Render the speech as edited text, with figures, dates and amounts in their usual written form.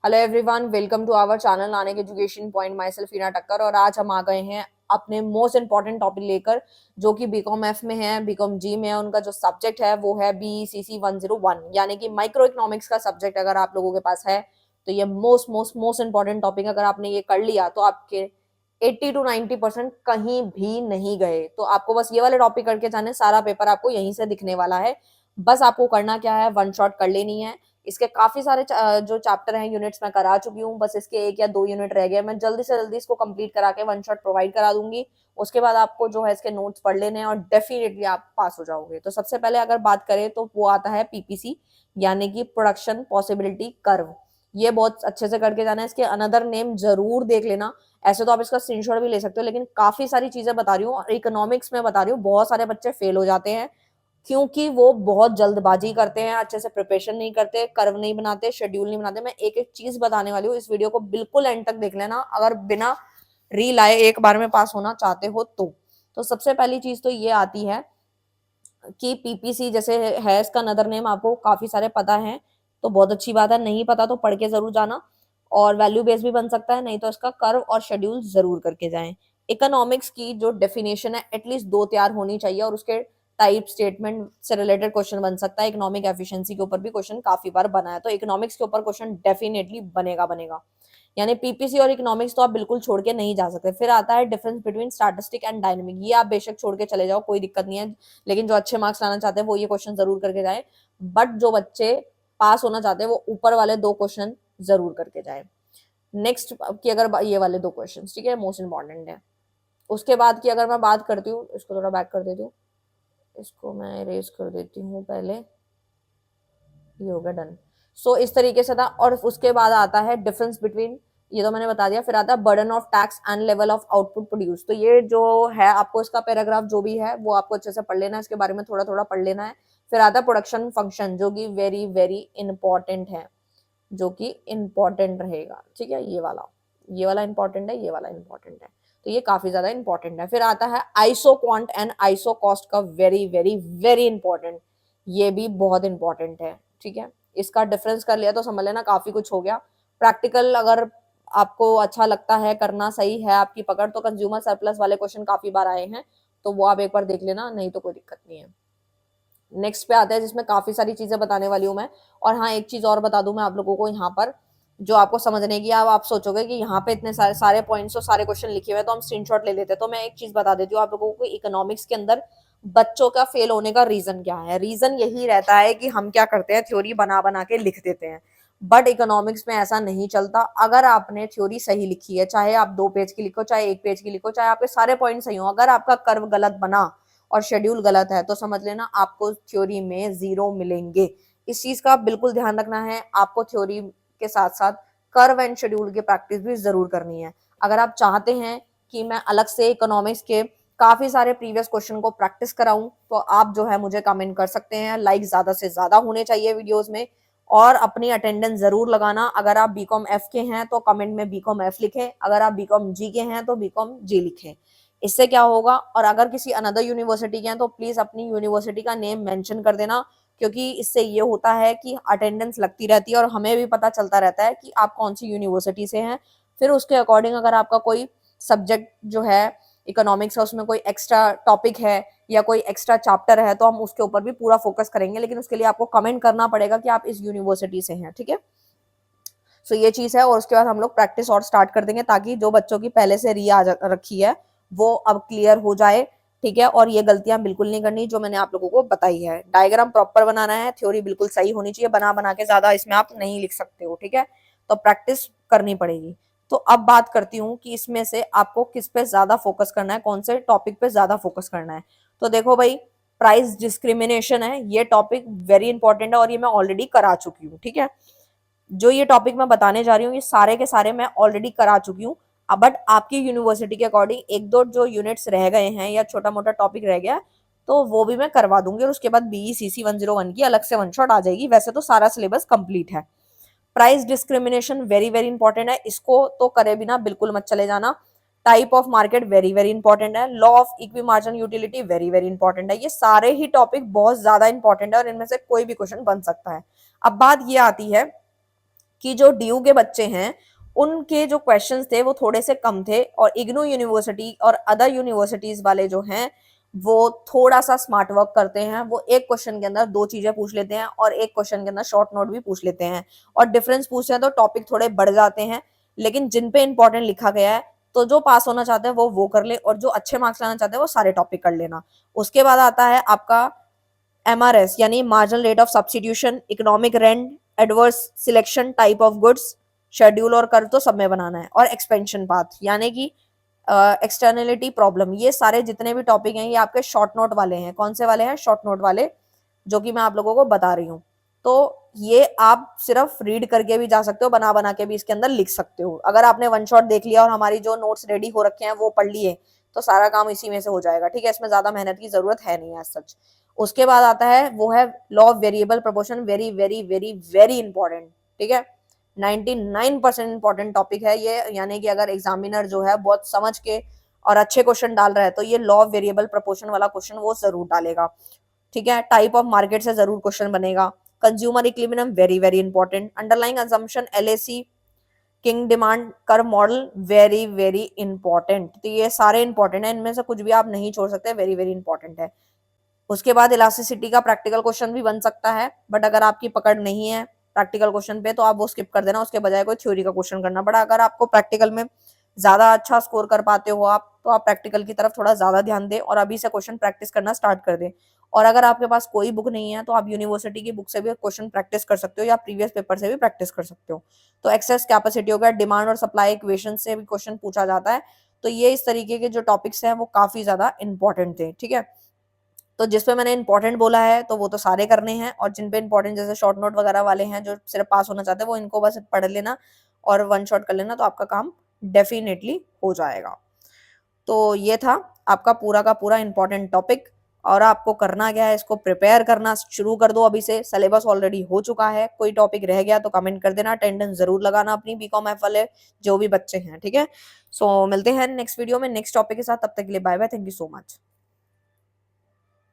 Hello everyone, welcome to our channel Nanak education point. Myself Heena Takkar और आज हम आ गए हैं अपने मोस्ट इंपॉर्टेंट टॉपिक लेकर, जो कि बीकॉम एफ में है, बीकॉम जी में है। उनका जो सब्जेक्ट है वो है BECC 101, यानी कि माइक्रो इकोनॉमिक्स का सब्जेक्ट अगर आप लोगों के पास है तो ये most most most important topic. अगर आपने ये कर लिया तो आपके 80 to 90% कहीं भी नहीं गए। तो आपको बस ये वाले टॉपिक करके जाने, सारा पेपर आपको यहीं से दिखने वाला है। बस आपको करना क्या है, वन शॉट कर लेनी है। इसके काफी सारे जो चैप्टर हैं, यूनिट्स मैं करा चुकी हूँ, बस इसके 1 या 2 यूनिट रह गए। मैं जल्दी से जल्दी इसको कंप्लीट करा के वन शॉट प्रोवाइड करा दूंगी। उसके बाद आपको जो है इसके नोट्स पढ़ लेने हैं और डेफिनेटली आप पास हो जाओगे। तो सबसे पहले अगर बात करें तो वो आता है PPC, यानी कि प्रोडक्शन पॉसिबिलिटी कर्व। ये बहुत अच्छे से करके जाना है। इसके अनदर नेम जरूर देख लेना। ऐसे तो आप इसका स्क्रीनशॉट भी ले सकते हो, लेकिन काफी सारी चीजें बता रही हूँ और इकोनॉमिक्स में बता रही हूँ। बहुत सारे बच्चे फेल हो जाते हैं क्योंकि वो बहुत जल्दबाजी करते हैं, अच्छे से प्रिपरेशन नहीं करते, कर्व नहीं बनाते, शेड्यूल नहीं बनाते। मैं एक एक चीज बताने वाली हूँ, इस वीडियो को बिल्कुल एंड तक देख लेना अगर बिना रील आए एक बार में पास होना चाहते हो तो सबसे पहली चीज तो ये आती है कि PPC जैसे है, इसका नदर नेम आपको काफी सारे पता है तो बहुत अच्छी बात है। नहीं पता तो पढ़ के जरूर जाना। और वैल्यू बेस भी बन सकता है, नहीं तो इसका कर्व और शेड्यूल जरूर करके जाएं। इकोनॉमिक्स की जो डेफिनेशन है एटलीस्ट 2 तैयार होनी चाहिए, और उसके टाइप स्टेटमेंट से रिलेटेड क्वेश्चन बन सकता है। इकोनॉमिक एफिशिएंसी के ऊपर भी क्वेश्चन काफी बार बना है, तो इकोनॉमिक्स के ऊपर क्वेश्चन डेफिनेटली बनेगा बनेगा। यानी PPC और इकोनॉमिक्स तो आप बिल्कुल छोड़ के नहीं जा सकते। फिर आता है difference between statistic and dynamic. ये आप बेशक छोड़ के चले जाओ, कोई दिक्कत नहीं है, लेकिन जो अच्छे मार्क्स लाना चाहते हैं वो ये क्वेश्चन जरूर करके जाए। बट जो बच्चे पास होना चाहते हैं वो ऊपर वाले 2 क्वेश्चन जरूर करके जाए। नेक्स्ट की अगर ये वाले 2 क्वेश्चन ठीक है, मोस्ट इंपॉर्टेंट है। उसके बाद की अगर मैं बात करती हूँ, इसको थोड़ा बैक कर देती हूँ, इसको मैं इरेज कर देती हूँ पहले। ये हो गया डन। सो इस तरीके से था। और उसके बाद आता है डिफरेंस बिटवीन, ये तो मैंने बता दिया। फिर आता है burden of tax and level of output produce. तो ये जो है आपको इसका पैराग्राफ जो भी है वो आपको अच्छे से पढ़ लेना है, इसके बारे में थोड़ा थोड़ा पढ़ लेना है। फिर आता है प्रोडक्शन फंक्शन, जो कि वेरी वेरी इंपॉर्टेंट है, जो कि इंपॉर्टेंट रहेगा। ठीक है, ये वाला इंपॉर्टेंट है, ये वाला इंपॉर्टेंट है, तो ये काफी ज्यादा इंपॉर्टेंट है। फिर आता है iso quant and iso cost का, वेरी वेरी वेरी इंपॉर्टेंट। ये भी बहुत इंपॉर्टेंट है। ठीक है, इसका डिफरेंस कर लिया तो समझ लेना काफी कुछ हो गया। प्रैक्टिकल अगर आपको अच्छा लगता है करना, सही है आपकी पकड़, तो कंज्यूमर सरप्लस वाले क्वेश्चन काफी बार आए हैं, तो वो आप एक बार देख लेना, नहीं तो कोई दिक्कत नहीं है। नेक्स्ट पे आता है जिसमें काफी सारी चीजें बताने वाली हूँ मैं। और हाँ, एक चीज और बता दूं मैं आप लोगों को यहाँ पर, जो आपको समझने की, अब आप सोचोगे कि यहाँ पे इतने सारे सारे पॉइंट्स और सारे क्वेश्चन लिखे हुए हैं तो हम स्क्रीनशॉट ले लेते हैं। तो मैं एक चीज बता देती हूँ आप लोगों को, इकोनॉमिक्स के अंदर बच्चों का फेल होने का रीजन क्या है। रीजन यही रहता है कि हम क्या करते हैं, थ्योरी बना बना के लिख देते हैं। बट इकोनॉमिक्स में ऐसा नहीं चलता। अगर आपने थ्योरी सही लिखी है, चाहे आप 2 पेज की लिखो, चाहे 1 पेज की लिखो, चाहे आपके सारे पॉइंट सही हो, अगर आपका कर्व गलत बना और शेड्यूल गलत है तो समझ लेना आपको थ्योरी में 0 मिलेंगे। इस चीज का बिल्कुल ध्यान रखना है। आपको थ्योरी के साथ साथ कर्व एंड शेड्यूल की प्रैक्टिस भी जरूर करनी है। अगर आप चाहते हैं कि मैं अलग से इकोनॉमिक्स के काफी सारे प्रीवियस क्वेश्चन को प्रैक्टिस कराऊं, तो आप जो है मुझे कमेंट कर सकते हैं। लाइक ज्यादा से ज्यादा होने चाहिए वीडियोस में, और अपनी अटेंडेंस जरूर लगाना। अगर आप बीकॉम एफ के हैं तो कमेंट में बीकॉम एफ लिखें, अगर आप बीकॉम जी के हैं तो बीकॉम जी लिखें। इससे क्या होगा, और अगर किसी अनदर यूनिवर्सिटी के हैं तो प्लीज अपनी यूनिवर्सिटी का नेम मेंशन कर देना, क्योंकि इससे ये होता है कि अटेंडेंस लगती रहती है और हमें भी पता चलता रहता है कि आप कौन सी यूनिवर्सिटी से हैं। फिर उसके अकॉर्डिंग अगर आपका कोई सब्जेक्ट जो है इकोनॉमिक्स है, उसमें कोई एक्स्ट्रा टॉपिक है या कोई एक्स्ट्रा चैप्टर है, तो हम उसके ऊपर भी पूरा फोकस करेंगे, लेकिन उसके लिए आपको कमेंट करना पड़ेगा कि आप इस यूनिवर्सिटी से हैं। ठीक है, सो ये चीज है। और उसके बाद हम लोग प्रैक्टिस और स्टार्ट कर देंगे, ताकि जो बच्चों की पहले से री आ रखी है वो अब क्लियर हो जाए। ठीक है, और ये गलतियां बिल्कुल नहीं करनी जो मैंने आप लोगों को बताई है। डायग्राम प्रॉपर बनाना है, थ्योरी बिल्कुल सही होनी चाहिए, बना बना के ज्यादा इसमें आप नहीं लिख सकते हो। ठीक है, तो प्रैक्टिस करनी पड़ेगी। तो अब बात करती हूँ कि इसमें से आपको किस पे ज्यादा फोकस करना है, कौन से टॉपिक पे ज्यादा फोकस करना है। तो देखो भाई, प्राइस डिस्क्रिमिनेशन है, ये टॉपिक वेरी इंपॉर्टेंट है और ये मैं ऑलरेडी करा चुकी हूँ। ठीक है, जो ये टॉपिक मैं बताने जा रही हूँ ये सारे के सारे मैं ऑलरेडी करा चुकी हूँ। बट आपकी यूनिवर्सिटी के अकॉर्डिंग 1-2 जो यूनिट्स रह गए हैं या छोटा मोटा टॉपिक रह गया, तो वो भी मैं करवा दूंगी। और उसके बाद BECC 101 की अलग से वन शॉट आ जाएगी। वैसे तो सारा सिलेबस कंप्लीट है। Price discrimination very very important है, इसको तो करे बिना बिल्कुल मत चले जाना। Type of market very very important है। Law of equi marginal utility very very important है। ये सारे ही टॉपिक बहुत ज्यादा इंपॉर्टेंट है और इनमें से कोई भी क्वेश्चन बन सकता है। अब बात ये आती है कि जो डीयू के बच्चे हैं उनके जो क्वेश्चंस थे वो थोड़े से कम थे, और इग्नू यूनिवर्सिटी और अदर यूनिवर्सिटीज वाले जो हैं वो थोड़ा सा स्मार्ट वर्क करते हैं। वो एक क्वेश्चन के अंदर दो चीजें पूछ लेते हैं और एक क्वेश्चन के अंदर शॉर्ट नोट भी पूछ लेते हैं, और डिफरेंस पूछते हैं तो टॉपिक थोड़े बढ़ जाते हैं, लेकिन जिन पे इंपॉर्टेंट लिखा गया है तो जो पास होना चाहते हैं वो कर ले, और जो अच्छे मार्क्स लाना चाहते हैं वो सारे टॉपिक कर लेना। उसके बाद आता है आपका MRS यानी marginal rate of substitution, economic rent, adverse selection, type of goods, schedule और कर्व तो सब में बनाना है, और एक्सपेंशन पाथ यानी कि एक्सटर्नलिटी प्रॉब्लम। ये सारे जितने भी टॉपिक हैं ये आपके शॉर्ट नोट वाले हैं। कौन से वाले हैं? शॉर्ट नोट वाले, जो कि मैं आप लोगों को बता रही हूँ। तो ये आप सिर्फ रीड करके भी जा सकते हो, बना बना के भी इसके अंदर लिख सकते हो। अगर आपने वन शॉट देख लिया और हमारी जो नोट्स रेडी हो रखे हैं वो पढ़ लिए तो सारा काम इसी में से हो जाएगा, ठीक है। इसमें ज्यादा मेहनत की जरूरत है नहीं है सच। उसके बाद आता है वो है law of variable proportion, very very very very important, ठीक है। 99% इंपॉर्टेंट टॉपिक है ये, यानी कि अगर एग्जामिनर जो है बहुत समझ के और अच्छे क्वेश्चन डाल रहा है तो ये लॉ ऑफ वेरिएबल प्रोपोर्शन वाला क्वेश्चन वो जरूर डालेगा, ठीक है। टाइप ऑफ मार्केट से जरूर क्वेश्चन बनेगा। Consumer equilibrium very very important. Underlying assumption, LAC, king demand curve model very very important. तो ये सारे इंपॉर्टेंट है, इनमें से कुछ भी आप नहीं छोड़ सकते, वेरी वेरी इंपॉर्टेंट है। उसके बाद इलास्टिसिटी का प्रैक्टिकल क्वेश्चन भी बन सकता है, बट अगर आपकी पकड़ नहीं है प्रैक्टिकल क्वेश्चन पे तो आप वो स्किप कर देना, उसके बजाय कोई थ्योरी का क्वेश्चन करना पड़ा। अगर आपको प्रैक्टिकल में ज्यादा अच्छा स्कोर कर पाते हो आप, तो आप प्रैक्टिकल की तरफ थोड़ा ज्यादा ध्यान दें और अभी से क्वेश्चन प्रैक्टिस करना स्टार्ट कर दें। और अगर आपके पास कोई बुक नहीं है तो आप यूनिवर्सिटी की बुक से भी क्वेश्चन प्रैक्टिस कर सकते हो या प्रीवियस पेपर से भी प्रैक्टिस कर सकते हो। तो एक्सेस कैपेसिटी हो गया, डिमांड और सप्लाई इक्वेशन से भी क्वेश्चन पूछा जाता है। तो ये इस तरीके के जो टॉपिक्स हैं वो काफी ज्यादा इंपॉर्टेंट थे, ठीक है। तो जिस पे मैंने इंपॉर्टेंट बोला है तो वो तो सारे करने हैं, और जिन पे इंपॉर्टेंट जैसे शॉर्ट नोट वगैरह वाले हैं जो सिर्फ पास होना चाहते हैं वो इनको बस पढ़ लेना और वन शॉट कर लेना, तो आपका काम डेफिनेटली हो जाएगा। तो ये था आपका पूरा का पूरा इंपॉर्टेंट टॉपिक, और आपको करना क्या है, इसको प्रिपेयर करना शुरू कर दो अभी से। सिलेबस ऑलरेडी हो चुका है, कोई टॉपिक रह गया तो कमेंट कर देना, अटेंडेंस जरूर लगाना अपनी बीकॉम एफ वाले जो भी बच्चे हैं, ठीक है। सो मिलते हैं नेक्स्ट वीडियो में नेक्स्ट टॉपिक के साथ, तब तक के लिए bye bye, thank you so much.